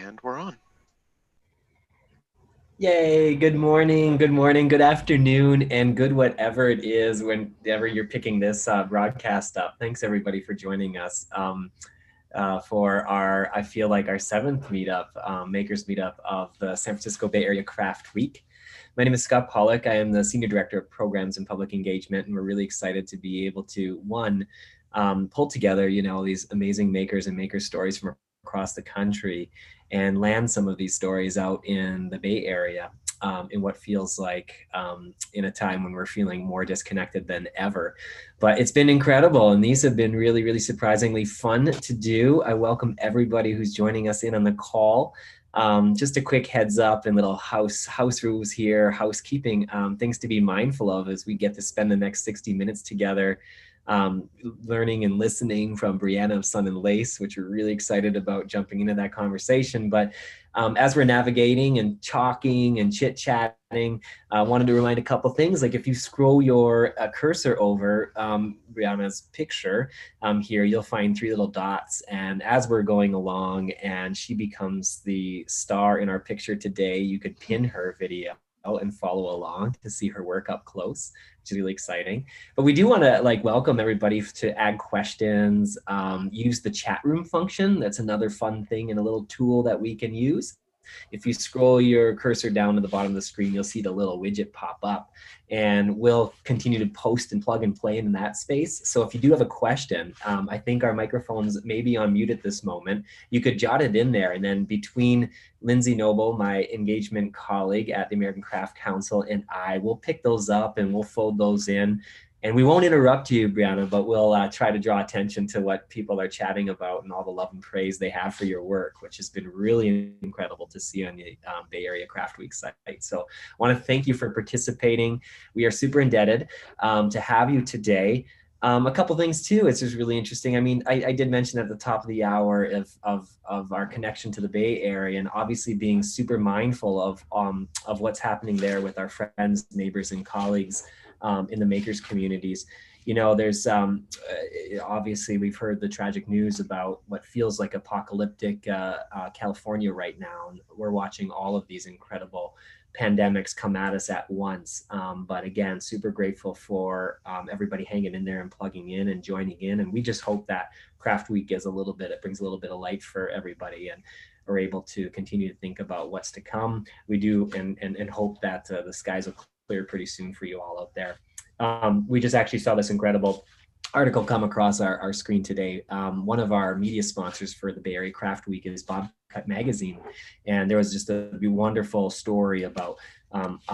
And we're on. Yay, good morning, good afternoon, and good whatever it is whenever you're picking this broadcast up. Thanks everybody for joining us for I feel like our seventh meetup, Makers Meetup of the San Francisco Bay Area Craft Week. My name is Scott Pollock. I am the Senior Director of Programs and Public Engagement, and we're really excited to be able to, pull together, these amazing makers and maker stories from across the country and land some of these stories out in the Bay Area in what feels like in a time when we're feeling more disconnected than ever. But it's been incredible, and these have been really, really surprisingly fun to do. I welcome everybody who's joining us in on the call. Just a quick heads up and little house rules here, housekeeping, things to be mindful of as we get to spend the next 60 minutes together learning and listening from Briana of Sun Lace, which we're really excited about jumping into that conversation. But as we're navigating and talking and chit-chatting, I wanted to remind a couple things. Like if you scroll your cursor over Briana's picture here, you'll find three little dots. And as we're going along and she becomes the star in our picture today, you could pin her video and follow along to see her work up close, which is really exciting. But we do want to welcome everybody to add questions, use the chat room function. That's another fun thing and a little tool that we can use. If you scroll your cursor down to the bottom of the screen, you'll see the little widget pop up, and we'll continue to post and plug and play in that space. So if you do have a question, I think our microphones may be on mute at this moment. You could jot it in there, and then between Lindsay Noble, my engagement colleague at the American Craft Council, and I will pick those up and we'll fold those in. And we won't interrupt you, Briana, but we'll try to draw attention to what people are chatting about and all the love and praise they have for your work, which has been really incredible to see on the Bay Area Craft Week site. So I want to thank you for participating. We are super indebted to have you today. A couple things too. It's just really interesting. I mean, I did mention at the top of the hour of our connection to the Bay Area, and obviously being super mindful of what's happening there with our friends, neighbors, and colleagues in the makers communities. There's obviously we've heard the tragic news about what feels like apocalyptic California right now. We're watching all of these incredible pandemics come at us at once. But again, super grateful for everybody hanging in there and plugging in and joining in. And we just hope that Craft Week is it brings a little bit of light for everybody, and are able to continue to think about what's to come. We do and hope that the skies will clear pretty soon for you all out there. We just actually saw this incredible article come across our screen today. One of our media sponsors for the Bay Area Craft Week is Bobcat Magazine. And there was just a wonderful story about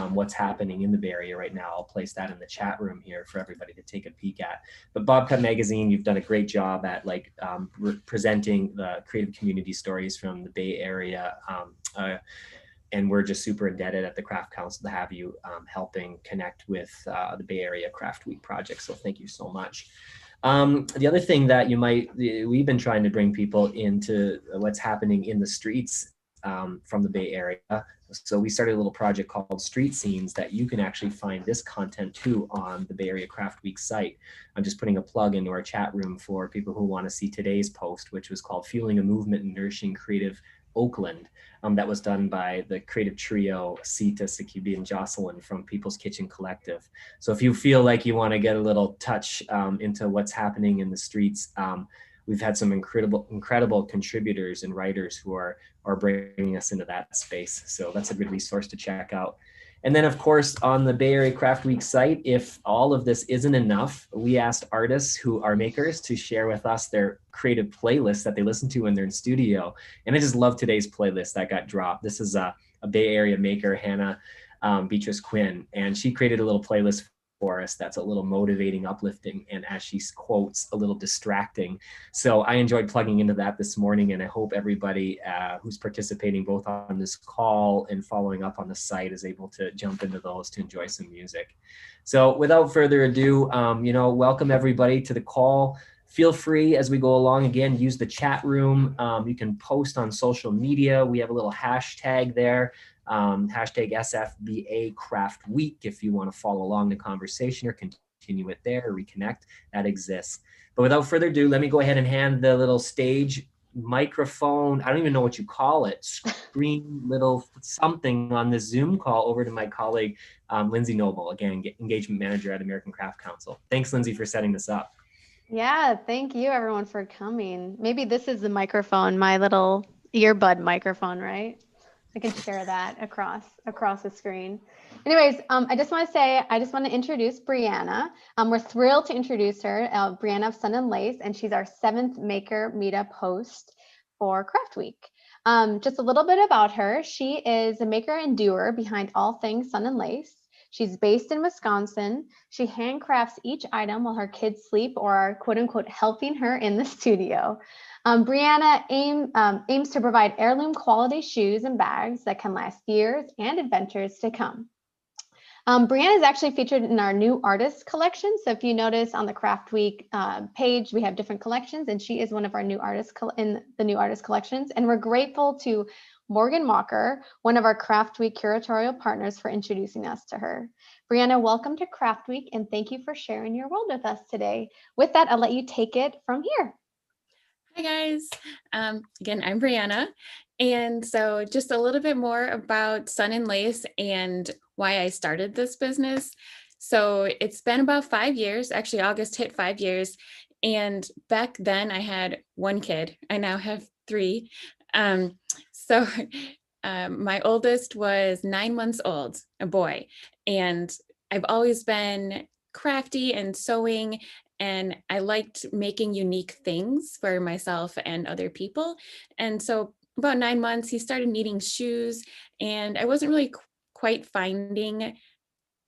what's happening in the Bay Area right now. I'll place that in the chat room here for everybody to take a peek at. But Bobcat Magazine, you've done a great job at presenting the creative community stories from the Bay Area. And we're just super indebted at the Craft Council to have you helping connect with the Bay Area Craft Week project. So thank you so much. The other thing that we've been trying to bring people into what's happening in the streets from the Bay Area. So we started a little project called Street Scenes that you can actually find this content too on the Bay Area Craft Week site. I'm just putting a plug into our chat room for people who want to see today's post, which was called Fueling a Movement and Nourishing Creative Oakland. That was done by the creative trio Sita, Sakibi, and Jocelyn from People's Kitchen Collective. So if you feel like you want to get a little touch into what's happening in the streets, we've had some incredible contributors and writers who are bringing us into that space. So that's a good resource to check out. And then, of course, on the Bay Area Craft Week site, if all of this isn't enough, we asked artists who are makers to share with us their creative playlists that they listen to when they're in studio. And I just love today's playlist that got dropped. This is a Bay Area maker, Hannah Beatrice Quinn, and she created a little playlist for us that's a little motivating, uplifting, and as she quotes, a little distracting. So I enjoyed plugging into that this morning, and I hope everybody who's participating both on this call and following up on the site is able to jump into those to enjoy some music. So without further ado, welcome everybody to the call. Feel free as we go along, again, use the chat room. You can post on social media. We have a little hashtag there. Hashtag SFBA Craft Week if you want to follow along the conversation or continue it there or reconnect, that exists. But without further ado, let me go ahead and hand the little stage microphone, I don't even know what you call it, screen little something on this Zoom call over to my colleague, Lindsay Noble, again, engagement manager at American Craft Council. Thanks, Lindsay, for setting this up. Yeah, thank you everyone for coming. Maybe this is the microphone, my little earbud microphone, right? I can share that across the screen. Anyways, I just want to introduce Briana. We're thrilled to introduce her, Briana of Sun Lace, and she's our 7th Maker Meetup host for Craft Week. Just a little bit about her. She is a maker and doer behind all things Sun and Lace. She's based in Wisconsin. She handcrafts each item while her kids sleep or are quote unquote helping her in the studio. Briana aims to provide heirloom quality shoes and bags that can last years and adventures to come. Briana is actually featured in our new artist collection. So if you notice on the Craft Week page, we have different collections, and she is one of our new artists in the new artist collections. And we're grateful to Morgan Walker, one of our Craft Week curatorial partners, for introducing us to her. Briana, welcome to Craft Week, and thank you for sharing your world with us today. With that, I'll let you take it from here. Hi guys, again, I'm Briana. And so just a little bit more about Sun and Lace and why I started this business. So it's been about 5 years, actually August hit 5 years. And back then I had 1 kid, I now have 3. So my oldest was 9 months old, a boy. And I've always been crafty and sewing, and I liked making unique things for myself and other people. And so about 9 months, he started needing shoes, and I wasn't really quite finding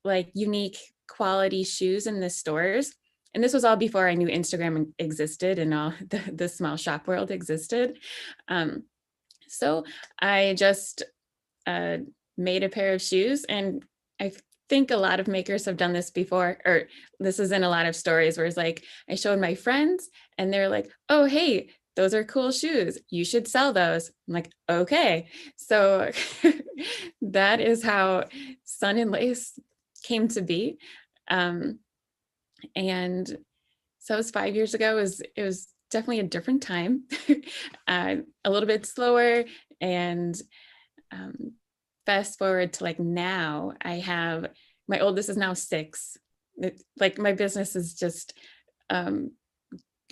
like unique quality shoes in the stores. And this was all before I knew Instagram existed and all the small shop world existed. So I just made a pair of shoes, and I think a lot of makers have done this before, or this is in a lot of stories where it's like, I showed my friends and they're like, oh, hey, those are cool shoes. You should sell those. I'm like, okay. So that is how Sun and Lace came to be. And so it was 5 years ago. It was definitely a different time, a little bit slower. And fast forward to like now, I have, my oldest is now 6. Like my business is just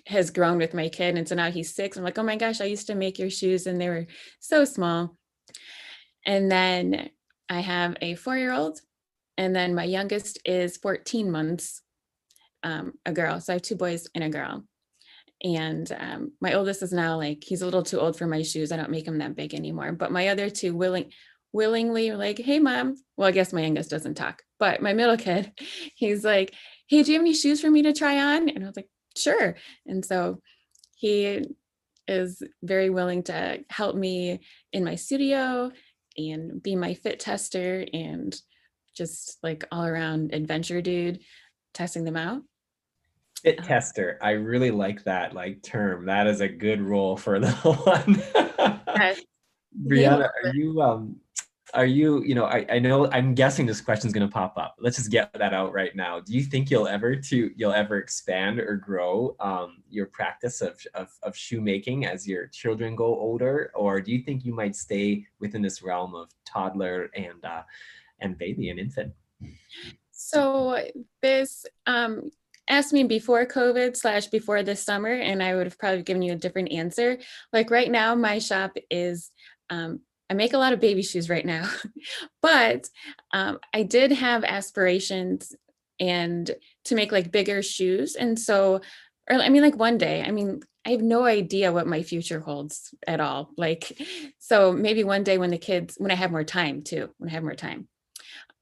has grown with my kid, and so now he's 6. I'm like, oh my gosh, I used to make your shoes and they were so small. And then I have a 4-year-old, and then my youngest is 14 months, a girl. So I have 2 boys and a girl. And my oldest is now like, he's a little too old for my shoes. I don't make them that big anymore. But my other 2 willingly like, hey mom, well, I guess my youngest doesn't talk, but my middle kid, he's like, hey, do you have any shoes for me to try on? And I was like, sure. And so he is very willing to help me in my studio and be my fit tester and just like all around adventure dude, testing them out. Fit tester. I really like that like term. That is a good role for the one. Yes. Briana, I know, I'm guessing this question is going to pop up. Let's just get that out right now. Do you think you'll ever expand or grow your practice of shoemaking as your children go older, or do you think you might stay within this realm of toddler and baby and infant? So this asked me before COVID / before this summer, and I would have probably given you a different answer. Like right now, my shop is, I make a lot of baby shoes right now, but I did have aspirations and to make like bigger shoes. And so, or I mean, like one day, I mean, I have no idea what my future holds at all. Like, so maybe one day when when I have more time too, when I have more time.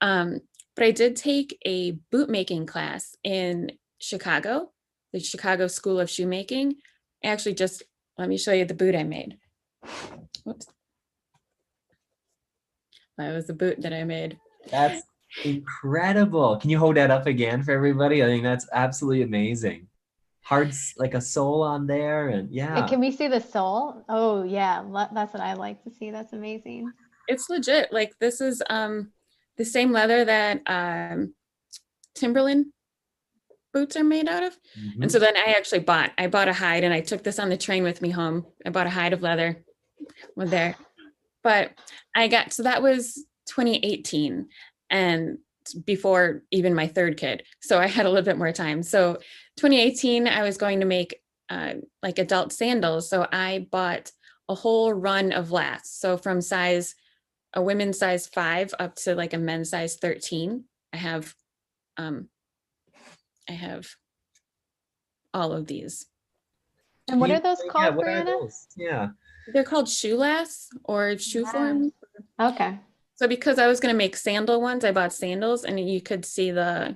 But I did take a boot making class in Chicago, the Chicago School of Shoemaking. Actually, just let me show you the boot I made. Whoops. That was the boot that I made. That's incredible. Can you hold that up again for everybody? I think that's absolutely amazing. Hard, like a sole on there, and yeah. And can we see the sole? Oh yeah, that's what I like to see. That's amazing. It's legit. Like this is the same leather that Timberland boots are made out of. And so then I bought a hide, and I took this on the train with me home. I bought a hide of leather with there. But so that was 2018, and before even my third kid. So I had a little bit more time. So 2018, I was going to make like adult sandals. So I bought a whole run of lasts. So from a women's size 5 up to like a men's size 13. Um, I have all of these. And what are those called, what are Briana? those? Yeah. They're called shoe lasts or shoe form. Okay. So because I was going to make sandal ones, I bought sandals, and you could see the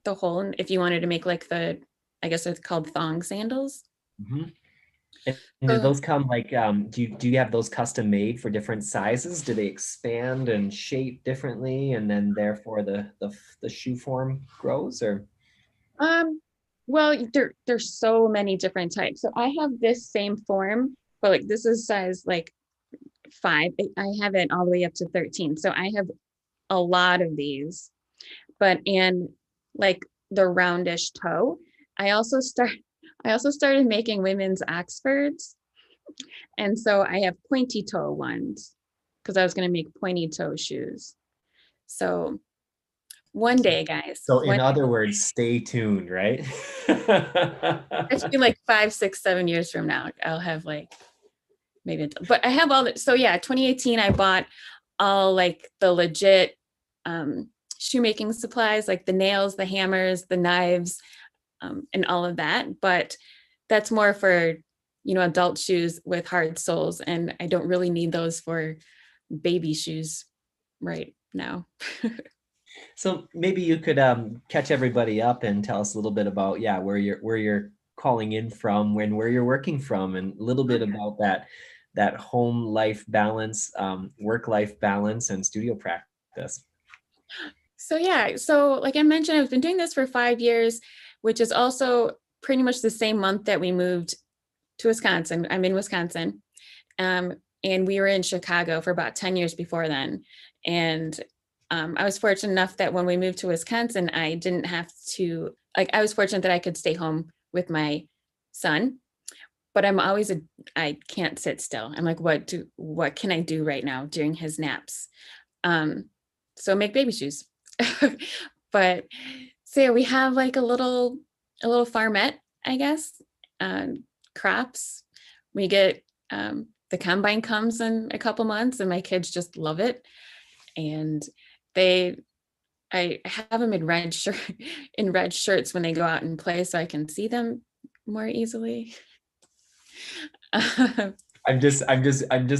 hole if you wanted to make like I guess it's called thong sandals. Mm-hmm. And do those come like, do you have those custom made for different sizes? Do they expand and shape differently, and then therefore the shoe form grows? Or Well, there's so many different types. So I have this same form, but like this is size like 5. I have it all the way up to 13. So I have a lot of these, but in like the roundish toe. I also started making women's Oxfords. And so I have pointy toe ones because I was going to make pointy toe shoes. So one day, guys. So in other words, stay tuned, right? Actually, like 5, 6, 7 years from now, I'll have like but I have all that. So yeah, 2018, I bought all like the legit shoemaking supplies, like the nails, the hammers, the knives, and all of that. But that's more for, adult shoes with hard soles. And I don't really need those for baby shoes right now. So maybe you could catch everybody up and tell us a little bit about, where you're calling in from, where you're working from, and a little bit about that home life balance, work life balance, and studio practice. So like I mentioned, I've been doing this for 5 years, which is also pretty much the same month that we moved to Wisconsin. I'm in Wisconsin. And we were in Chicago for about 10 years before then. And I was fortunate enough that when we moved to Wisconsin, I didn't have to, I was fortunate that I could stay home with my son, but I can't sit still. I'm like, what can I do right now during his naps? So make baby shoes. But so yeah, we have like a little farmette, I guess, crops. We get, the combine comes in a couple months, and my kids just love it. And I have them in red shirts when they go out and play, so I can see them more easily. I'm just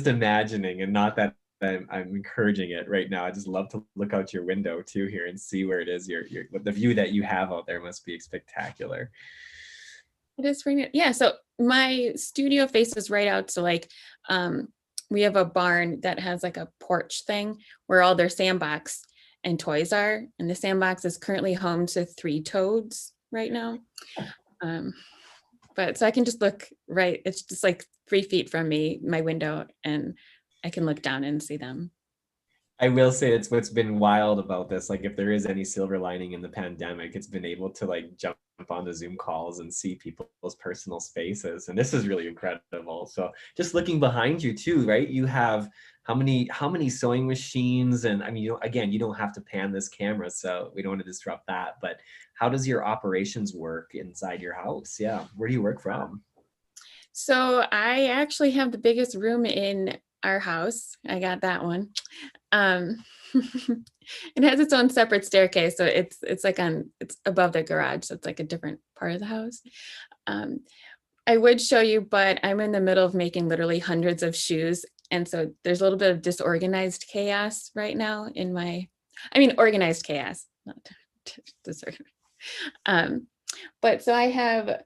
imagining, and not that I'm encouraging it right now. I just love to look out your window too here and see where it is. The view that you have out there must be spectacular. It is pretty, yeah. So my studio faces right out to like, we have a barn that has like a porch thing where all their sandbox and toys are. And the sandbox is currently home to 3 toads right now. But so I can just look right, it's just like 3 feet from me, my window, and I can look down and see them. I will say it's what's been wild about this. Like, if there is any silver lining in the pandemic, it's been able to like jump on the Zoom calls and see people's personal spaces. And this is really incredible. So just looking behind you too, right? You have how many sewing machines? And I mean, again, you don't have to pan this camera, so we don't want to disrupt that. But how does your operations work inside your house? Yeah. Where do you work from? So I actually have the biggest room in our house. I got that one. It has its own separate staircase, so it's above the garage, so it's like a different part of the house. I would show you, but I'm in the middle of making literally hundreds of shoes, and so there's a little bit of disorganized chaos right now organized chaos, not disorganized. But so I have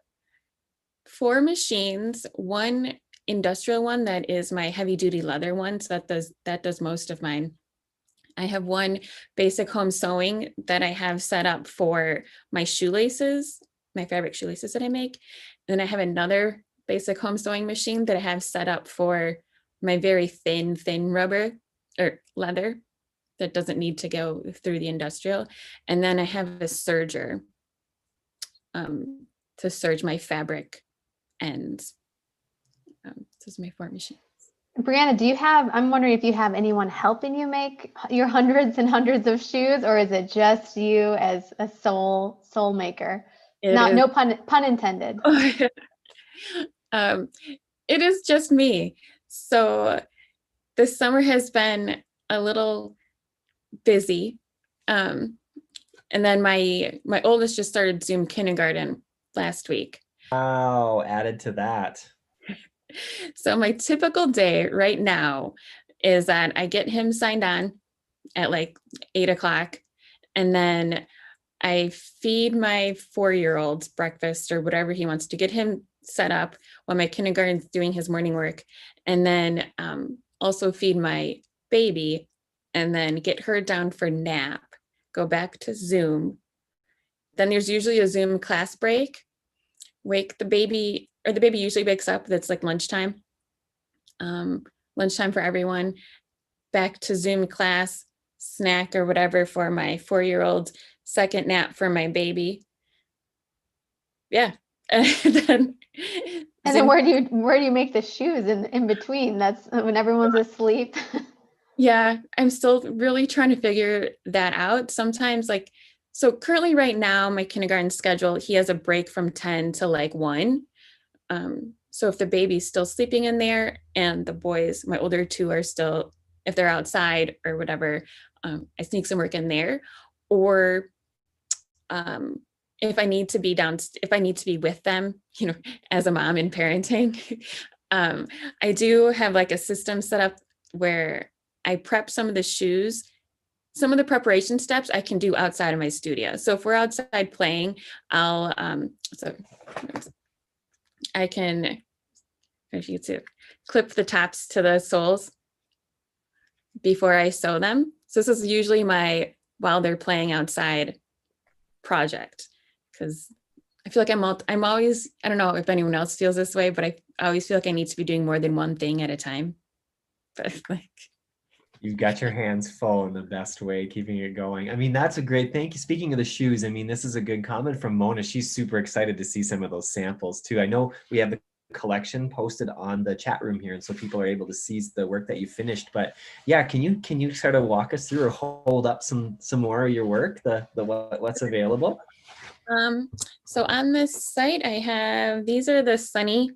4 machines, one industrial one that is my heavy duty leather one, so that does most of mine. I have one basic home sewing that I have set up for my shoelaces, my fabric shoelaces that I make. And then I have another basic home sewing machine that I have set up for my very thin rubber or leather that doesn't need to go through the industrial. And then I have a serger to serge my fabric ends. This is my 4 machine. Briana, I'm wondering if you have anyone helping you make your hundreds and hundreds of shoes, or is it just you as a soul maker? No pun intended. It is just me. So this summer has been a little busy. And then my oldest just started Zoom kindergarten last week. Wow, added to that. So my typical day right now is that I get him signed on at like 8 o'clock, and then I feed my 4-year-old breakfast or whatever he wants to, get him set up while my kindergarten's doing his morning work, and then also feed my baby, and then get her down for nap, go back to Zoom. Then there's usually a Zoom class break, wake the baby, or the baby usually wakes up, that's like lunchtime for everyone, back to Zoom class, snack or whatever for my 4-year-old, second nap for my baby. Yeah. And then where do you make the shoes in between? That's when everyone's asleep. Yeah, I'm still really trying to figure that out. Sometimes, like, so currently right now, my kindergarten schedule, he has a break from 10 to like 1. So if the baby's still sleeping in there and the boys, my older 2, are still, if they're outside or whatever, I sneak some work in there. Or if I need to be with them, as a mom in parenting, I do have like a system set up where I prep some of the shoes. Some of the preparation steps I can do outside of my studio. So if we're outside playing, I can, if you to clip the tops to the soles before I sew them. So this is usually my, while they're playing outside project, because I feel like I'm always, I don't know if anyone else feels this way, but I always feel like I need to be doing more than one thing at a time. But like, you've got your hands full in the best way, keeping it going. I mean, that's a great, thank you. Speaking of the shoes, I mean, this is a good comment from Mona. She's super excited to see some of those samples too. I know we have the collection posted on the chat room here, and so people are able to see the work that you finished. But yeah, can you sort of walk us through or hold up some more of your work, the what's available? So on this site, I have, these are the Sunny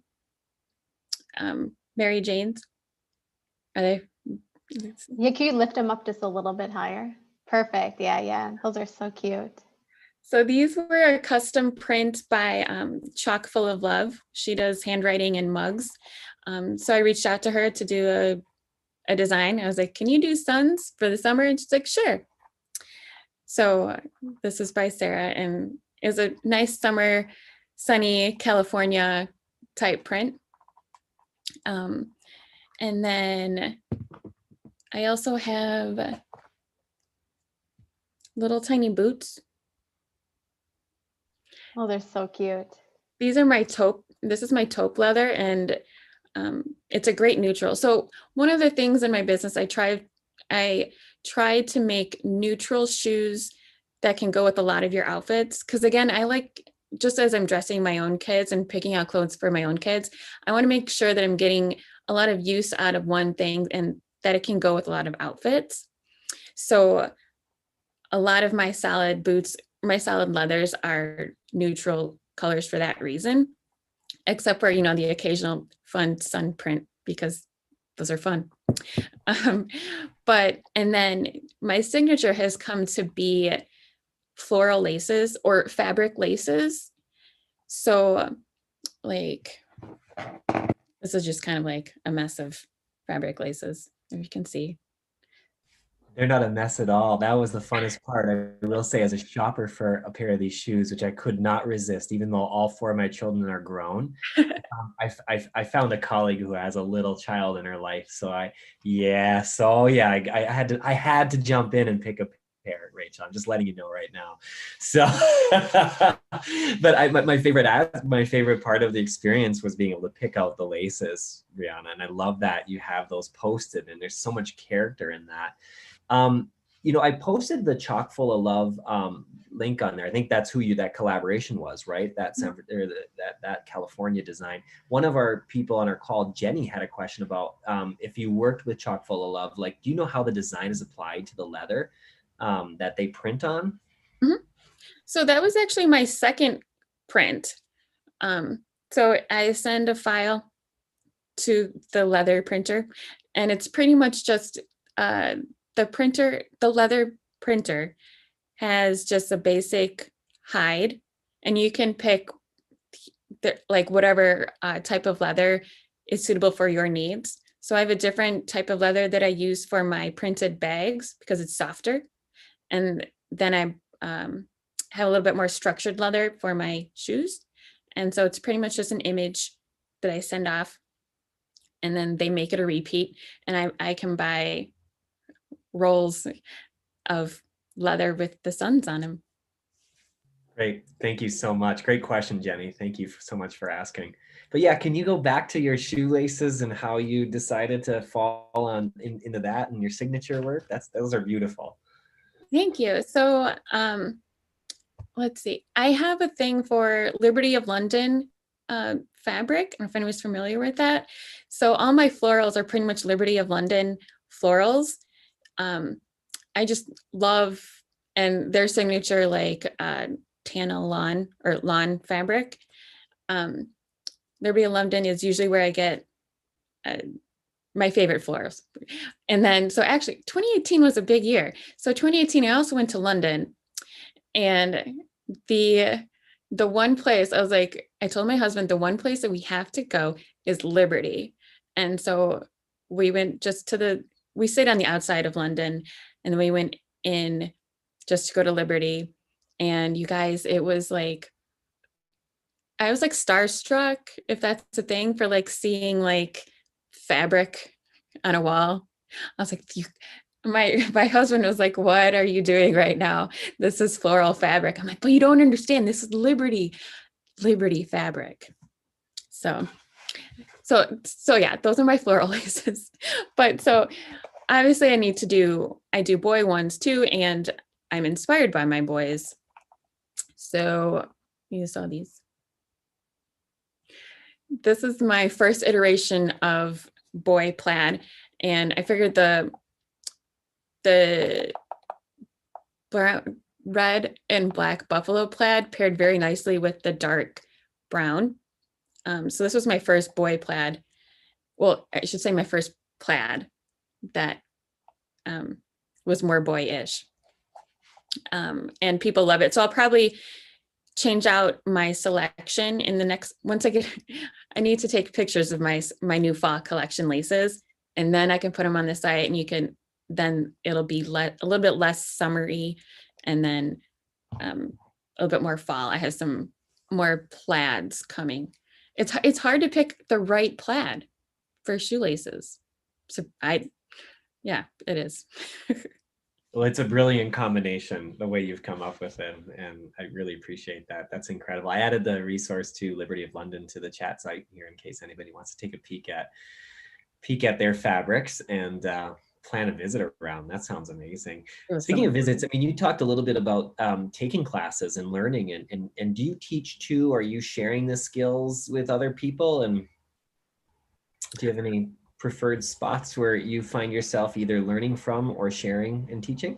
Mary Janes. Are they? Yeah, can you lift them up just a little bit higher? Perfect. Yeah. Those are so cute. So these were a custom print by Chock Full of Love. She does handwriting and mugs. So I reached out to her to do a design. I was like, can you do suns for the summer? And she's like, sure. So this is by Sarah, and it was a nice summer, sunny California type print. And then I also have little tiny boots. Oh, they're so cute. These are my taupe. This is my taupe leather, and it's a great neutral. So one of the things in my business, I tried to make neutral shoes that can go with a lot of your outfits. Because again, I like, just as I'm dressing my own kids and picking out clothes for my own kids, I want to make sure that I'm getting a lot of use out of one thing and that it can go with a lot of outfits. So a lot of my solid boots, my solid leathers are neutral colors for that reason, except for, the occasional fun sun print, because those are fun. And then my signature has come to be floral laces or fabric laces. So like, this is just kind of like a mess of fabric laces, if you can see. They're not a mess at all. That was the funnest part. I will say, as a shopper for a pair of these shoes, which I could not resist, even though all 4 of my children are grown, I found a colleague who has a little child in her life. So I had to jump in and pick a pair, Rachel. I'm just letting you know right now. So, but my favorite part of the experience was being able to pick out the laces, Briana, and I love that you have those posted, and there's so much character in that. I posted the Chock Full of Love link on there. I think that's who that collaboration was, right? That that California design. One of our people on our call, Jenny, had a question about if you worked with Chock Full of Love, like, do you know how the design is applied to the leather that they print on? Mm-hmm. So that was actually my second print. So I send a file to the leather printer, and it's pretty much just the leather printer has just a basic hide, and you can pick like whatever type of leather is suitable for your needs. So I have a different type of leather that I use for my printed bags because it's softer. And then I have a little bit more structured leather for my shoes. And so it's pretty much just an image that I send off, and then they make it a repeat. And I can buy rolls of leather with the suns on them. Great. Thank you so much. Great question, Jenny. Thank you so much for asking. But yeah, can you go back to your shoelaces and how you decided to fall into that and your signature work? Those are beautiful. Thank you. So let's see. I have a thing for Liberty of London fabric. I don't know if anyone's familiar with that. So all my florals are pretty much Liberty of London florals. I just love, and their signature, like Tana lawn or lawn fabric. Liberty of London is usually where I get my favorite florals. And then, so actually 2018 was a big year. So 2018, I also went to London, and the one place I was like, I told my husband, the one place that we have to go is Liberty. And so we went we stayed on the outside of London, and then we went in just to go to Liberty. And you guys, I was like starstruck, if that's a thing, for like seeing like fabric on a wall. I was like, my husband was like, what are you doing right now? This is floral fabric. I'm like, but you don't understand. This is Liberty fabric. So yeah, those are my floral laces. But so obviously I do boy ones too, and I'm inspired by my boys. So you saw these. This is my first iteration of boy plaid, and I figured the brown, red and black buffalo plaid paired very nicely with the dark brown. So this was my first boy plaid. Well, I should say my first plaid that was more boyish. And people love it. So I'll probably change out my selection in the next, I need to take pictures of my new fall collection laces, and then I can put them on the site, and then it'll be a little bit less summery, and then a little bit more fall. I have some more plaids coming. It's hard to pick the right plaid for shoelaces. So yeah, it is. Well, it's a brilliant combination, the way you've come up with it, and I really appreciate that. That's incredible. I added the resource to Liberty of London to the chat site here in case anybody wants to take a peek at their fabrics and plan a visit around. That sounds amazing. Speaking of visits, I mean, you talked a little bit about taking classes and learning, and do you teach too? Are you sharing the skills with other people? And do you have any preferred spots where you find yourself either learning from or sharing and teaching?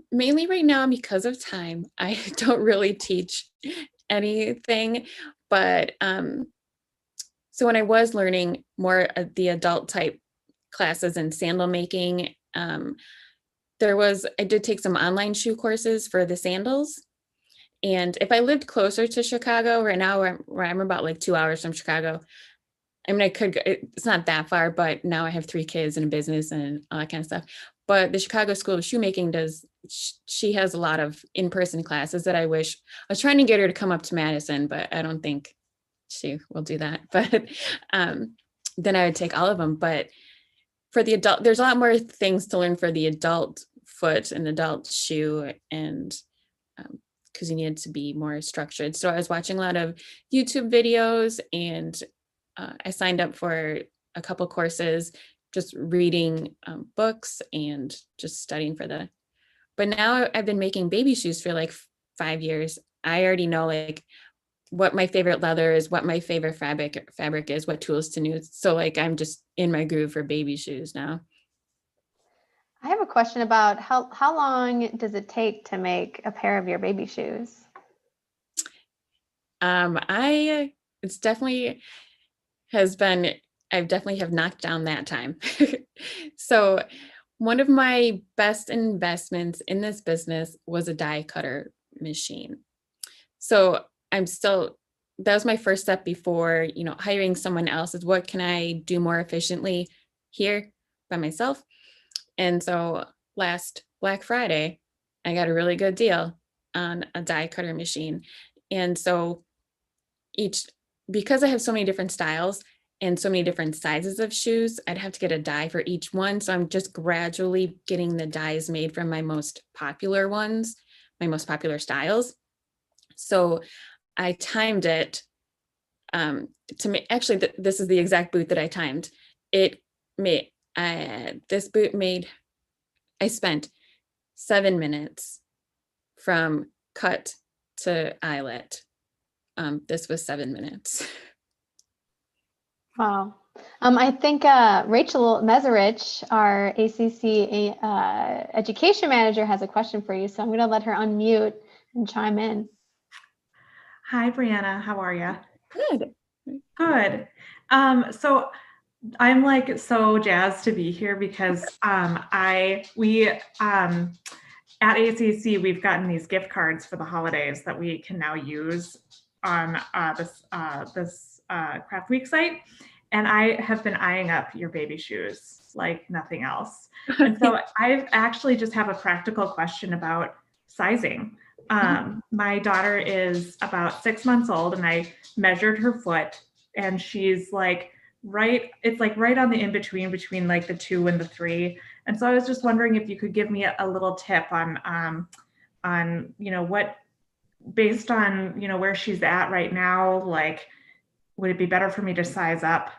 Mainly right now, because of time, I don't really teach anything, but so when I was learning more of the adult type classes in sandal making, I did take some online shoe courses for the sandals. And if I lived closer to Chicago right now, where I'm about like 2 hours from Chicago, I mean, it's not that far, but now I have 3 kids and a business and all that kind of stuff. But the Chicago School of Shoemaking she has a lot of in-person classes that I was trying to get her to come up to Madison, but I don't think she will do that. But then I would take all of them. But for the adult, there's a lot more things to learn for the adult foot and adult shoe, and because you need to be more structured. So I was watching a lot of YouTube videos, and I signed up for a couple courses just reading books and just studying but now I've been making baby shoes for like 5 years. I already know like what my favorite leather is, what my favorite fabric is, what tools to use. So like I'm just in my groove for baby shoes now. I have a question about how long does it take to make a pair of your baby shoes? It's definitely has been, I've definitely have knocked down that time. So one of my best investments in this business was a die cutter machine. So that was my first step before, hiring someone else, is what can I do more efficiently here by myself? And so last Black Friday, I got a really good deal on a die cutter machine. And so because I have so many different styles and so many different sizes of shoes, I'd have to get a die for each one. So I'm just gradually getting the dies made from my most popular ones, my most popular styles. So I timed it to make, actually, this is the exact boot that I timed. This boot I spent 7 minutes from cut to eyelet. This was 7 minutes. Wow. I think Rachel Meserich, our ACC education manager, has a question for you. So I'm going to let her unmute and chime in. Hi, Briana. How are you? Good. Good. So I'm like so jazzed to be here because we at ACC, we've gotten these gift cards for the holidays that we can now use on this Craft Week site. And I have been eyeing up your baby shoes like nothing else. And so I actually just have a practical question about sizing. My daughter is about 6 months old, and I measured her foot, and she's like right on the in-between between like the 2 and the 3. And so I was just wondering if you could give me a little tip on what, based on where she's at right now, like would it be better for me to size up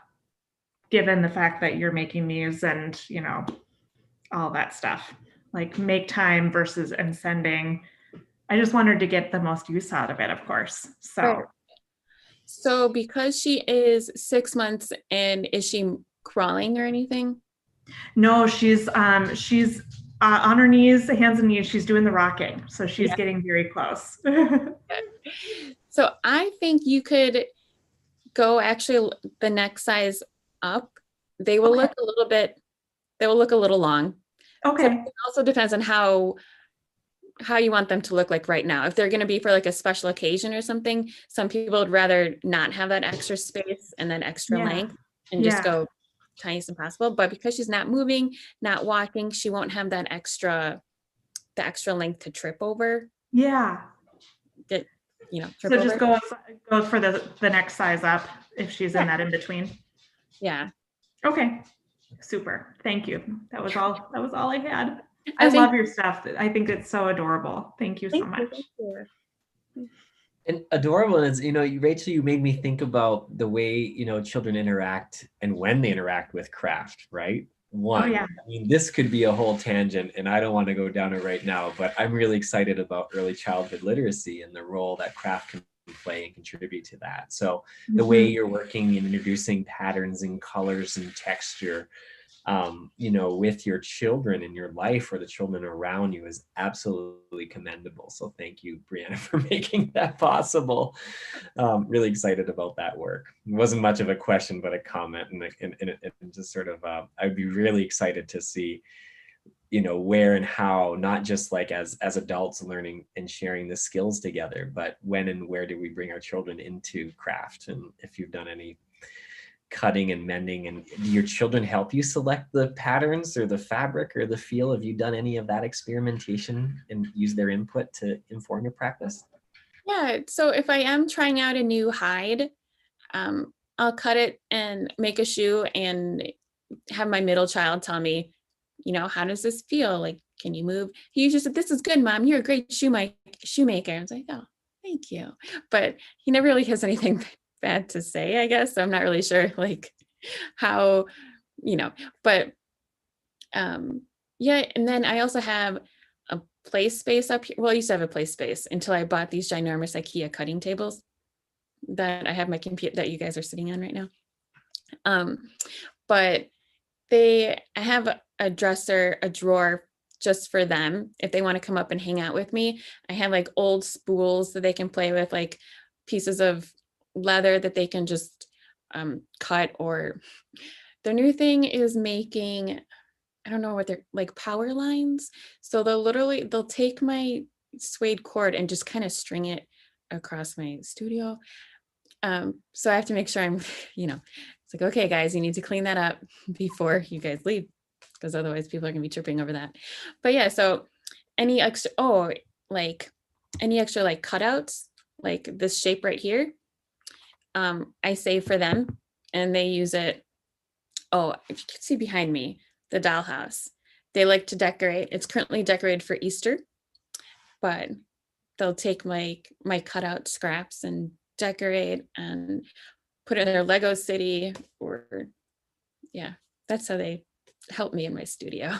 given the fact that you're making these and all that stuff, like make time versus and sending. I just wanted to get the most use out of it, of course. So Right. So because she is 6 months, and is she crawling or anything? No, she's on her knees, hands and knees. She's doing the rocking. So she's getting very close. So I think you could go actually the next size up. They will look a little long. Okay. So it also depends on how you want them to look like right now. If they're going to be for like a special occasion or something, some people would rather not have that extra space and then extra length and just go tiniest as possible. But because she's not moving, not walking, she won't have the extra length to trip over. Yeah. Trip so over. Just go for the next size up if she's in that in between. Yeah. Okay. Super. Thank you. That was all I had. I love your stuff. I think it's so adorable. Thank you so much. Thank you. And adorable is, Rachel, you made me think about the way, children interact and when they interact with craft, right? I mean, this could be a whole tangent and I don't want to go down it right now, but I'm really excited about early childhood literacy and the role that craft can play and contribute to that. So the way you're working and introducing patterns and colors and texture, with your children in your life or the children around you is absolutely commendable. So thank you, Briana, for making that possible. Really excited about that work. It wasn't much of a question, but a comment, and just sort of, I'd be really excited to see, where and how, not just like as adults learning and sharing the skills together, but when and where do we bring our children into craft? And if you've done any cutting and mending, and do your children help you select the patterns or the fabric or the feel? Have you done any of that experimentation and use their input to inform your practice? Yeah, so if I am trying out a new hide, I'll cut it and make a shoe and have my middle child tell me, how does this feel? Like, can you move? He just said, "This is good, Mom. You're a great shoemaker." I was like, "Oh, thank you." But he never really has anything bad to say, I guess. So I'm not really sure like how but yeah. And then I also have a play space up here. Well, I used to have a play space until I bought these ginormous IKEA cutting tables that I have my computer that you guys are sitting on right now. But I have a dresser, a drawer just for them. If they want to come up and hang out with me, I have like old spools that they can play with, like pieces of leather that they can just cut. Or their new thing is making, I don't know what they're like, power lines. So they'll take my suede cord and just kind of string it across my studio. So I have to make sure I'm, it's like, okay, guys, you need to clean that up before you guys leave, because otherwise people are gonna be tripping over that. But yeah, so any extra, any extra like cutouts, like this shape right here, I save for them and they use it. Oh, if you can see behind me, the dollhouse, they like to decorate. It's currently decorated for Easter, but they'll take my cutout scraps and decorate and put it in their Lego city. Or yeah, that's how they help me in my studio.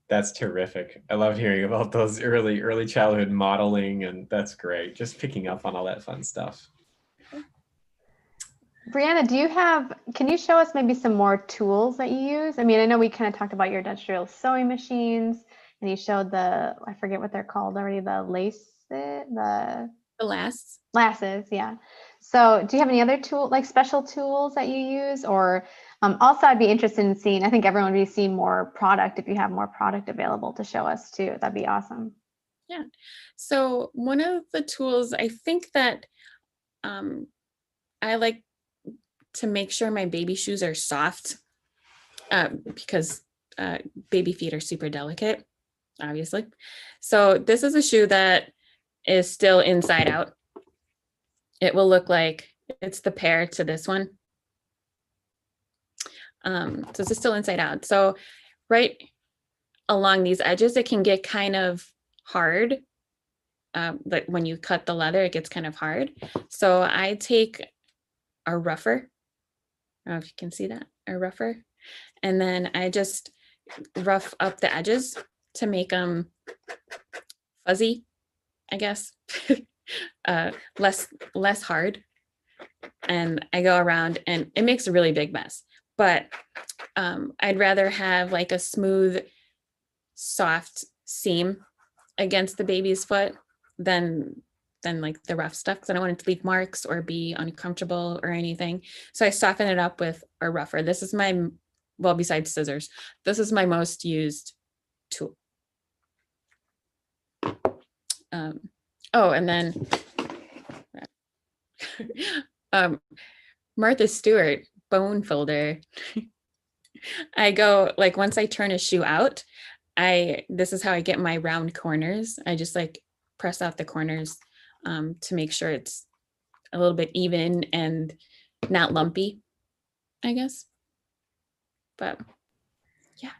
That's terrific. I love hearing about those early childhood modeling, and that's great. Just picking up on all that fun stuff. Briana, can you show us maybe some more tools that you use? I mean, I know we kind of talked about your industrial sewing machines, and you showed I forget what they're called already, the lasses, yeah. So do you have any other special tools that you use? Or also I'd be interested in seeing, I think everyone would be seeing more product. If you have more product available to show us too, that'd be awesome. Yeah. So one of the tools I think that I like to make sure my baby shoes are soft, because baby feet are super delicate, obviously. So this is a shoe that is still inside out. It will look like it's the pair to this one. So it's still inside out. So right along these edges, it can get kind of hard. Like when you cut the leather, it gets kind of hard. So I take a rougher. I don't know if you can see that, a rougher. And then I just rough up the edges to make them fuzzy, I guess. Less hard. And I go around and it makes a really big mess. But I'd rather have like a smooth, soft seam against the baby's foot than like the rough stuff, because I don't want it to leave marks or be uncomfortable or anything. So I soften it up with a rougher. This is besides scissors, this is my most used tool. And then Martha Stewart bone folder. I go, like, once I turn a shoe out, this is how I get my round corners. I just like press out the corners to make sure it's a little bit even and not lumpy, I guess. But yeah.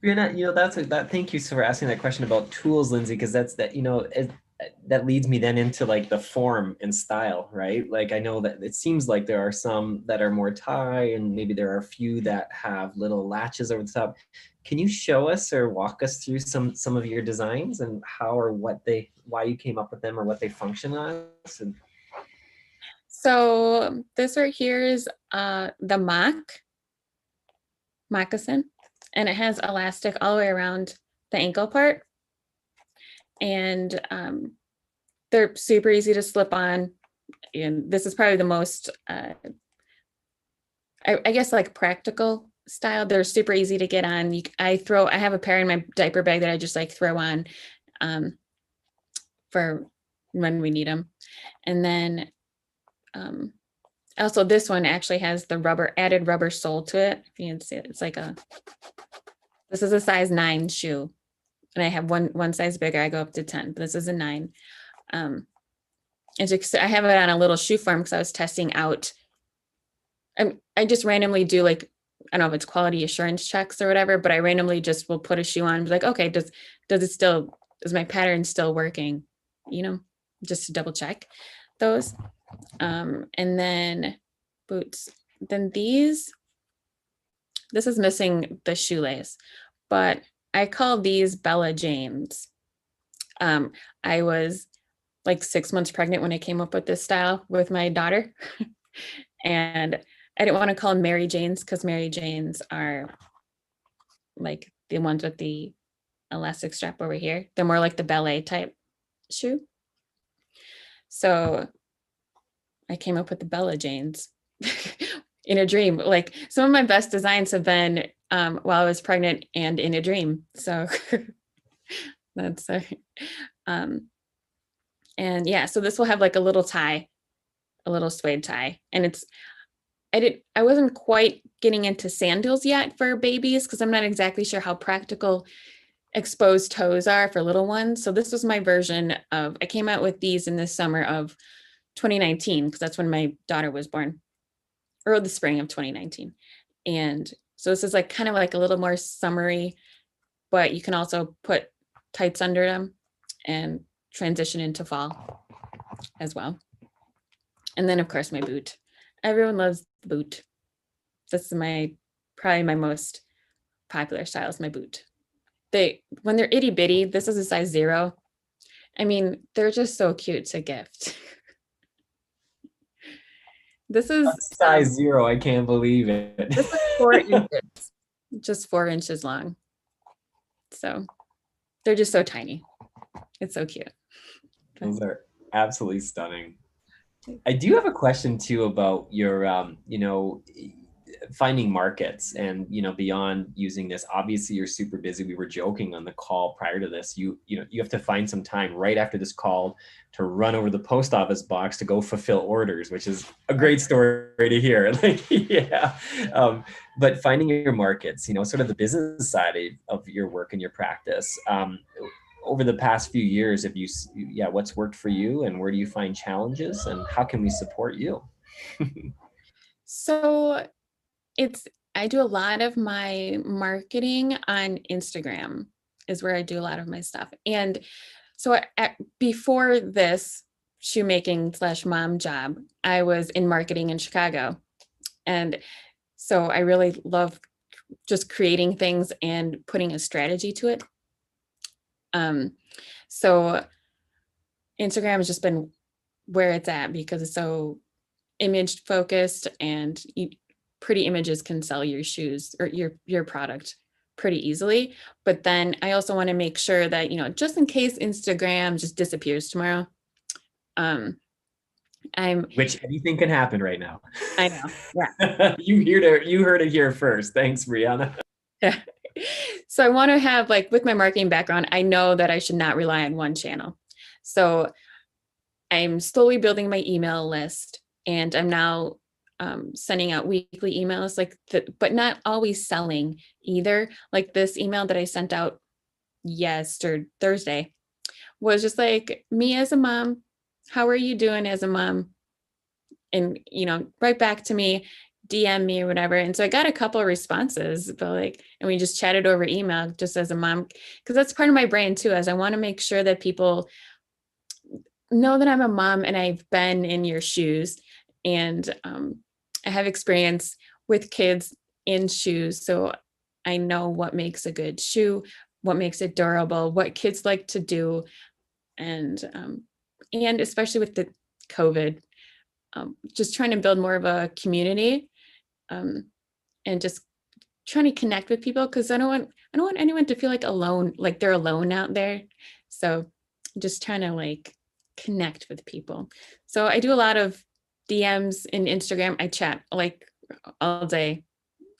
Briana, thank you for asking that question about tools, Lindsay, because that leads me then into like the form and style, right? Like I know that it seems like there are some that are more tie, and maybe there are a few that have little latches over the top. Can you show us or walk us through some of your designs and how or why you came up with them or what they function as? So this right here is the Moccasin, and it has elastic all the way around the ankle part. And they're super easy to slip on. And this is probably the most, I guess, like practical style. They're super easy to get on. I have a pair in my diaper bag that I just like throw on for when we need them. And then also this one actually has the added rubber sole to it. If you can see it, it's like this is a size 9 shoe. And I have one size bigger. I go up to 10, but this is a 9. And I have it on a little shoe form because I was testing out. I just randomly do, like, I don't know if it's quality assurance checks or whatever, but I randomly just will put a shoe on and be like, okay, is my pattern still working? Just to double check those. And then boots. Then these this is missing the shoelace, but I call these Bella Janes. I was like 6 months pregnant when I came up with this style with my daughter. And I didn't want to call them Mary Janes because Mary Janes are like the ones with the elastic strap over here. They're more like the ballet type shoe. So I came up with the Bella Janes in a dream. Like some of my best designs have been while I was pregnant and in a dream. So that's and yeah, so this will have like a little tie, a little suede tie. And I wasn't quite getting into sandals yet for babies because I'm not exactly sure how practical exposed toes are for little ones. So this was my version of, I came out with these in the summer of 2019 because that's when my daughter was born, or the spring of 2019. And so this is like kind of like a little more summery, but you can also put tights under them and transition into fall as well. And then of course my boot. Everyone loves the boot. That's probably my most popular style is my boot. When they're itty bitty, this is a size 0. I mean, they're just so cute to gift. This is size 0. I can't believe it. This is 4 inches, just 4 inches long. So they're just so tiny. It's so cute. Those are absolutely stunning. I do have a question too about your, finding markets and, beyond using this. Obviously, you're super busy. We were joking on the call prior to this. You have to find some time right after this call to run over the post office box to go fulfill orders, which is a great story to hear. Yeah. But finding your markets, sort of the business side of your work and your practice. Over the past few years, what's worked for you and where do you find challenges and how can we support you? So I do a lot of my marketing on Instagram is where I do a lot of my stuff. And so before this shoemaking / mom job, I was in marketing in Chicago. And so I really love just creating things and putting a strategy to it. So Instagram has just been where it's at because it's so image focused and pretty images can sell your shoes or your product pretty easily. But then I also want to make sure that, just in case Instagram just disappears tomorrow, which anything can happen right now. I know. Yeah. You heard it here first. Thanks, Briana. Yeah. So I want to have, like, with my marketing background, I know that I should not rely on one channel. So I'm slowly building my email list and I'm now sending out weekly emails but not always selling either. Like this email that I sent out Thursday was just like, me as a mom, how are you doing as a mom? And, right back to me, DM me or whatever. And so I got a couple of responses, but and we just chatted over email just as a mom, because that's part of my brain too, as I want to make sure that people know that I'm a mom and I've been in your shoes and I have experience with kids in shoes. So I know what makes a good shoe, what makes it durable, what kids like to do. And especially with the COVID, just trying to build more of a community and just trying to connect with people because I don't want anyone to feel like alone, like they're alone out there. So just trying to connect with people. So I do a lot of DMs in Instagram. I chat all day.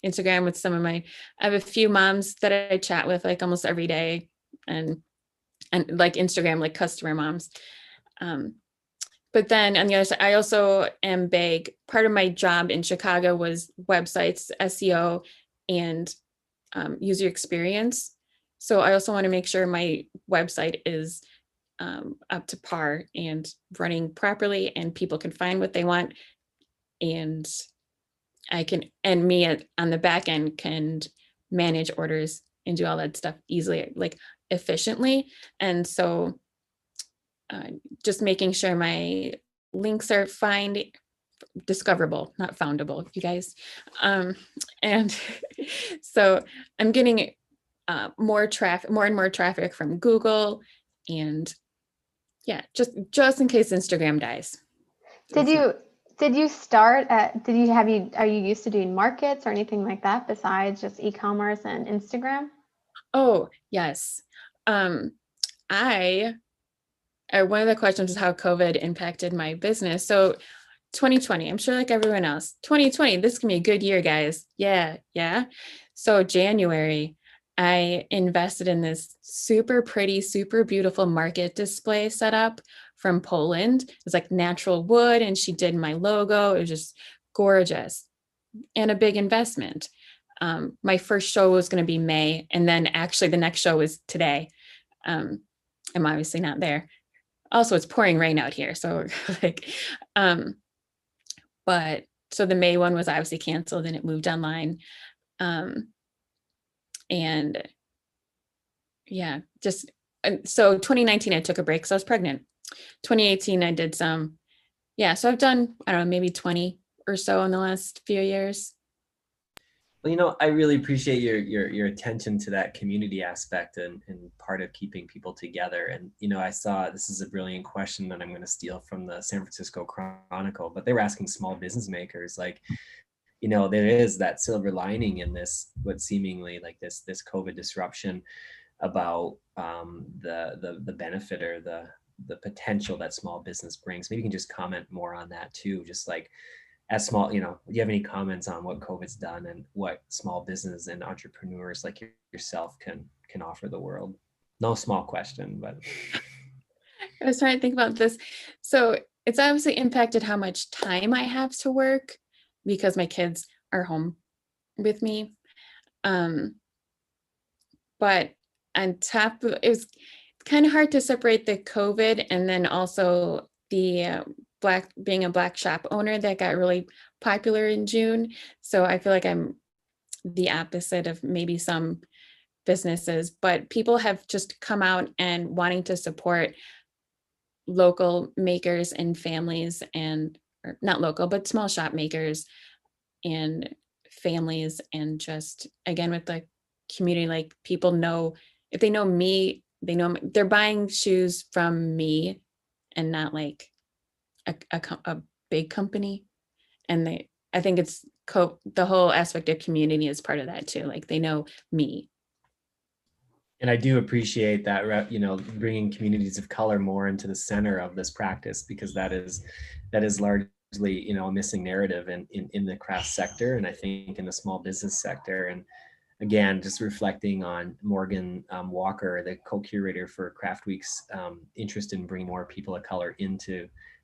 Instagram with I have a few moms that I chat with almost every day and Instagram, customer moms. But then on the other side, I also am big. Part of my job in Chicago was websites, SEO, and user experience. So I also want to make sure my website is up to par and running properly and people can find what they want. And me on the back end can manage orders and do all that stuff easily, efficiently. And so just making sure my links are fine discoverable, not foundable, you guys. And so I'm getting more and more traffic from Google, and yeah, just in case Instagram dies. Did you start at, are you used to doing markets or anything like that besides just e-commerce and Instagram? Oh, yes. One of the questions is how COVID impacted my business. So 2020, I'm sure like everyone else, 2020, this can be a good year, guys. Yeah. So January, I invested in this super pretty, super beautiful market display setup from Poland. It was like natural wood, and she did my logo. It was just gorgeous and a big investment. My first show was going to be May, and then actually the next show was today. I'm obviously not there. Also, it's pouring rain out here, so like, but so the May one was obviously canceled and it moved online. And yeah, so 2019 I took a break, so I was pregnant. 2018 I did some, so I've done, I don't know, maybe 20 or so in the last few years. Well, I really appreciate your attention to that community aspect and part of keeping people together. And, I saw, this is a brilliant question that I'm going to steal from the San Francisco Chronicle, but they were asking small business makers, like, there is that silver lining in this, what seemingly like this COVID disruption, about the benefit or the potential that small business brings. Maybe you can just comment more on that too, just like, as small, do you have any comments on what COVID's done and what small business and entrepreneurs like yourself can offer the world? No small question, but. I was trying to think about this. So it's obviously impacted how much time I have to work because my kids are home with me. But on top of it, was kind of hard to separate the COVID and then also the being a black shop owner that got really popular in June. So I feel like I'm the opposite of maybe some businesses, but people have just come out and wanting to support local makers and families, and or not local, but small shop makers and families. And just again, with the community, like people know, if they know me, they know they're buying shoes from me and not like a big company. And I think it's the whole aspect of community is part of that too. Like they know me. And I do appreciate that, bringing communities of color more into the center of this practice, because that is largely, a missing narrative in the craft sector, and I think in the small business sector. And again, just reflecting on Morgan Walker, the co-curator for Craft Week's interest in bringing more people of color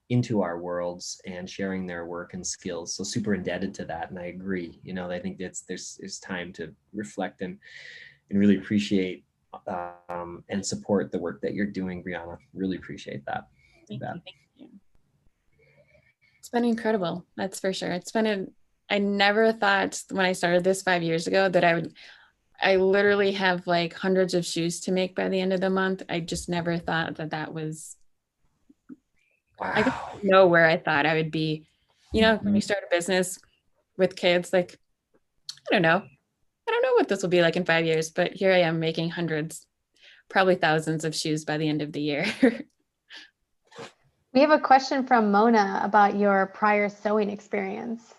into our worlds and sharing their work and skills. So super indebted to that. And I agree, I think there's time to reflect and really appreciate and support the work that you're doing, Briana. Really appreciate that. Thank you. It's been incredible. That's for sure. I never thought when I started this 5 years ago that I literally have like hundreds of shoes to make by the end of the month. I just never thought that was, wow. I don't know where I thought I would be, when you start a business with kids, like, I don't know what this will be like in 5 years, but here I am making hundreds, probably thousands of shoes by the end of the year. We have a question from Mona about your prior sewing experience.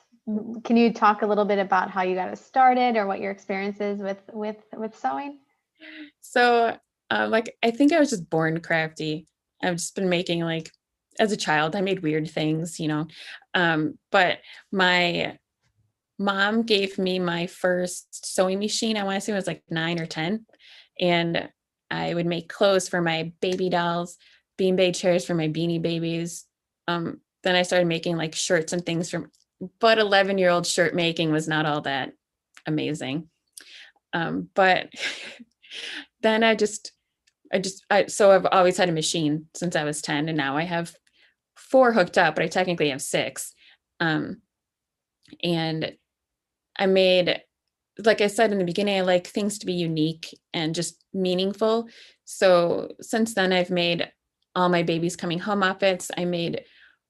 Can you talk a little bit about how you got it started or what your experience is with sewing? So, I think I was just born crafty. I've just been making, like, as a child, I made weird things, but my mom gave me my first sewing machine. I want to say it was like 9 or 10. And I would make clothes for my baby dolls, beanbag chairs for my beanie babies. Then I started making like shirts and things but 11-year-old shirt making was not all that amazing. But then so I've always had a machine since I was 10, and now I have 4 hooked up, but I technically have 6. And I made, like I said in the beginning, I like things to be unique and just meaningful. So since then I've made all my babies coming home outfits. I made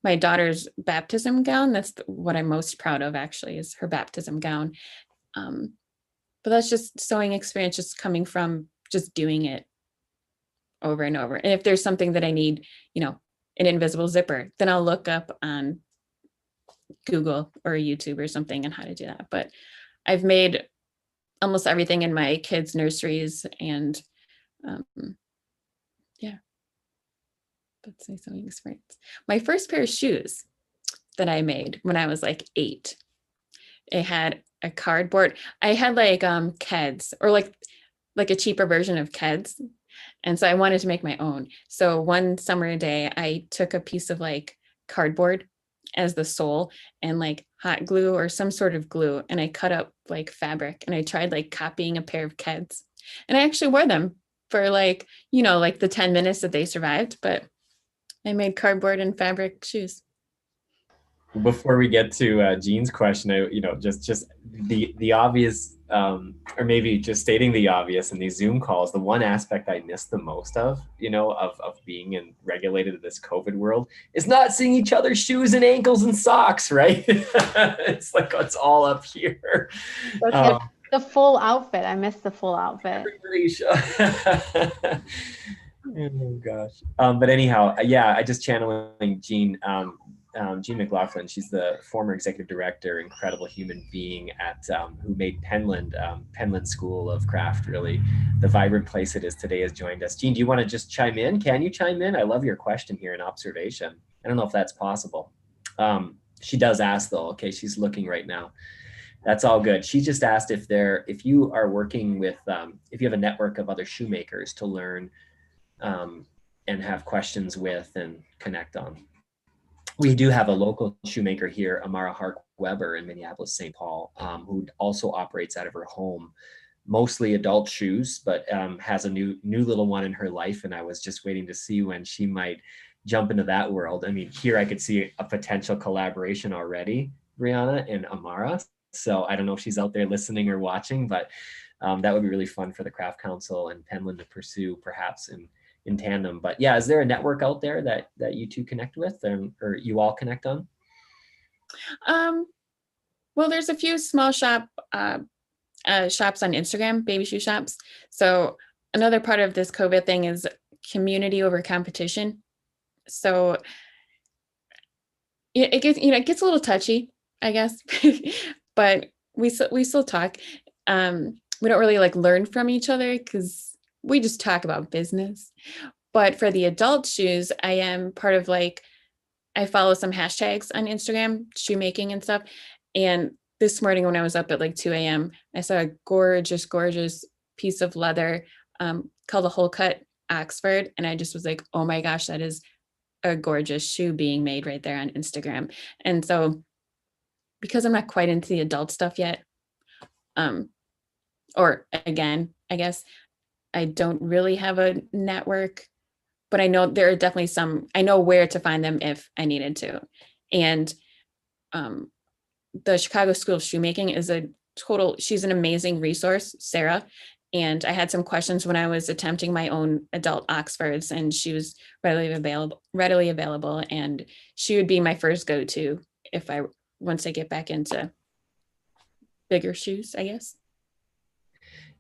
my daughter's baptism gown. That's what I'm most proud of, actually, is her baptism gown. But that's just sewing experience, just coming from just doing it over and over. And if there's something that I need, an invisible zipper, then I'll look up on Google or YouTube or something on how to do that. But I've made almost everything in my kids' nurseries, and yeah, that's my sewing experience. My first pair of shoes that I made when I was like 8, it had a cardboard. I had like Keds, or like a cheaper version of Keds. And so I wanted to make my own. So one summer day, I took a piece of like cardboard as the sole and like hot glue or some sort of glue. And I cut up like fabric, and I tried like copying a pair of Keds. And I actually wore them for like, like the 10 minutes that they survived. But I made cardboard and fabric shoes. Before we get to Jean's question, just the obvious, or maybe just stating the obvious in these Zoom calls, the one aspect I miss the most of being in regulated this COVID world is not seeing each other's shoes and ankles and socks, right? It's like it's all up here. The full outfit. I miss the full outfit. Oh gosh. But anyhow, yeah, I just channeling Jean. Jean McLaughlin, she's the former executive director, incredible human being at who made Penland School of Craft really the vibrant place it is today, has joined us. Jean, do you want to just chime in? Can you chime in? I love your question here and observation. I don't know if that's possible. She does ask though. Okay, she's looking right now. That's all good. She just asked if you are working with, if you have a network of other shoemakers to learn and have questions with and connect on. We do have a local shoemaker here, Amara Hark Weber in Minneapolis, St. Paul, who also operates out of her home, mostly adult shoes, but has a new little one in her life. And I was just waiting to see when she might jump into that world. I mean, here I could see a potential collaboration already, Briana and Amara. So I don't know if she's out there listening or watching, but that would be really fun for the Craft Council and Penland to pursue, perhaps in tandem. But yeah, is there a network out there that you two connect with, or you all connect on? Well, there's a few small shops on Instagram, baby shoe shops. So another part of this COVID thing is community over competition. So it gets a little touchy, I guess, but we still talk. We don't really like learn from each other because we just talk about business. But for the adult shoes, I am part of I follow some hashtags on Instagram, shoemaking and stuff. And this morning when I was up at like 2 a.m., I saw a gorgeous, gorgeous piece of leather called a Whole Cut Oxford. And I just was like, oh my gosh, that is a gorgeous shoe being made right there on Instagram. And so because I'm not quite into the adult stuff yet, or again, I guess I don't really have a network, but I know there are definitely some, I know where to find them if I needed to. And the Chicago School of Shoemaking is she's an amazing resource, Sarah. And I had some questions when I was attempting my own adult Oxfords, and she was readily available. And she would be my first go-to once I get back into bigger shoes, I guess.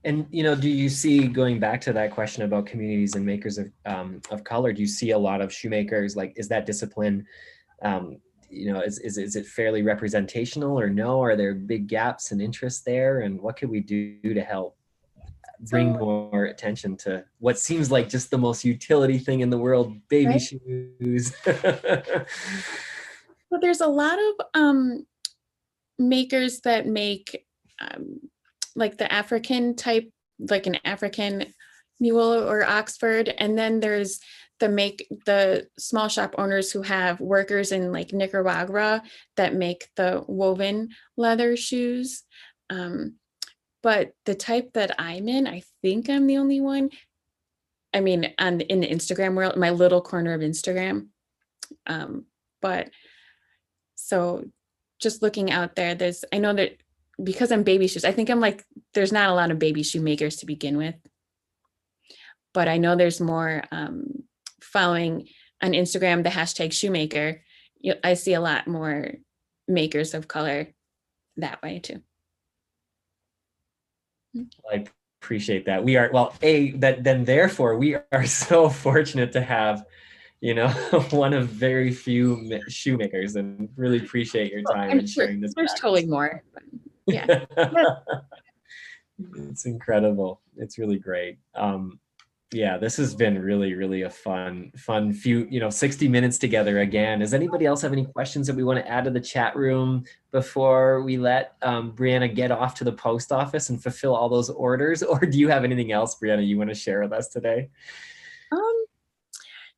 And, do you see, going back to that question about communities and makers of color, do you see a lot of shoemakers, is that discipline, is it fairly representational or no? Are there big gaps in interest there? And what can we do to help bring more attention to what seems like just the most utility thing in the world, baby shoes? Well, there's a lot of makers that make like the African type, like an African mule or Oxford. And then there's the small shop owners who have workers in like Nicaragua that make the woven leather shoes. But the type that I'm in, I think I'm the only one. I mean, in the Instagram world, my little corner of Instagram. But so just looking out there, I know that because I'm baby shoes, I think there's not a lot of baby shoe makers to begin with, but I know there's more following on Instagram, the hashtag shoemaker, I see a lot more makers of color that way too. I appreciate that. We are, well, therefore we are so fortunate to have, you know, one of very few shoemakers, and really appreciate your time I'm and sure sharing this. there's totally more. But yeah. It's incredible. It's really great. Yeah, this has been really, really a fun few, 60 minutes together again. Does anybody else have any questions that we want to add to the chat room before we let Briana get off to the post office and fulfill all those orders? Or do you have anything else, Briana, you want to share with us today?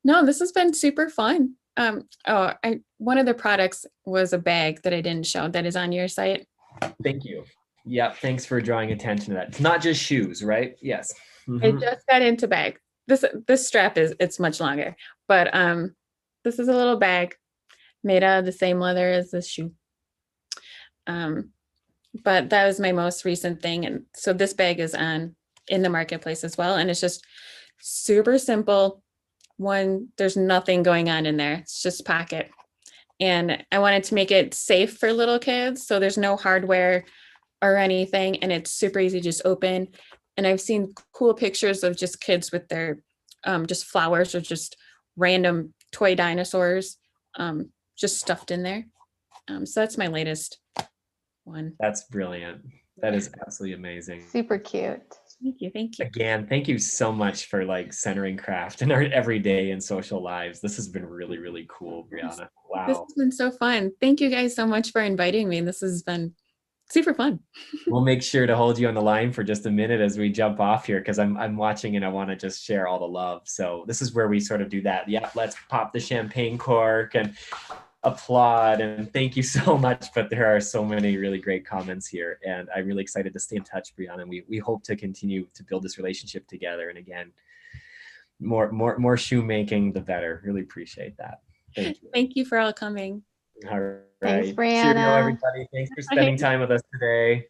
No, this has been super fun. One of the products was a bag that I didn't show that is on your site. Thank you. Yeah, thanks for drawing attention to that. It's not just shoes, right? Yes. I just got into bag. This strap it's much longer, but this is a little bag made out of the same leather as this shoe. But that was my most recent thing, and so this bag is in the marketplace as well, and it's just super simple. There's nothing going on in there. It's just pocket, and I wanted to make it safe for little kids, so there's no hardware or anything, and it's super easy to just open. And I've seen cool pictures of just kids with their just flowers or just random toy dinosaurs just stuffed in there. So that's my latest one. That's brilliant. That is absolutely amazing. Super cute. Thank you. Thank you. Again, thank you so much for centering craft in our everyday and social lives. This has been really, really cool, Briana. Wow. This has been so fun. Thank you guys so much for inviting me. This has been super fun. We'll make sure to hold you on the line for just a minute as we jump off here, because I'm watching and I want to just share all the love. So this is where we sort of do that. Yeah, let's pop the champagne cork and applaud and thank you so much. But there are so many really great comments here, and I'm really excited to stay in touch, Briana. And we hope to continue to build this relationship together. And again, more shoemaking, the better. Really appreciate that. Thank you. Thank you for all coming. All right. Thanks, Cheerio, Briana. everybody. Thanks for spending time with us today.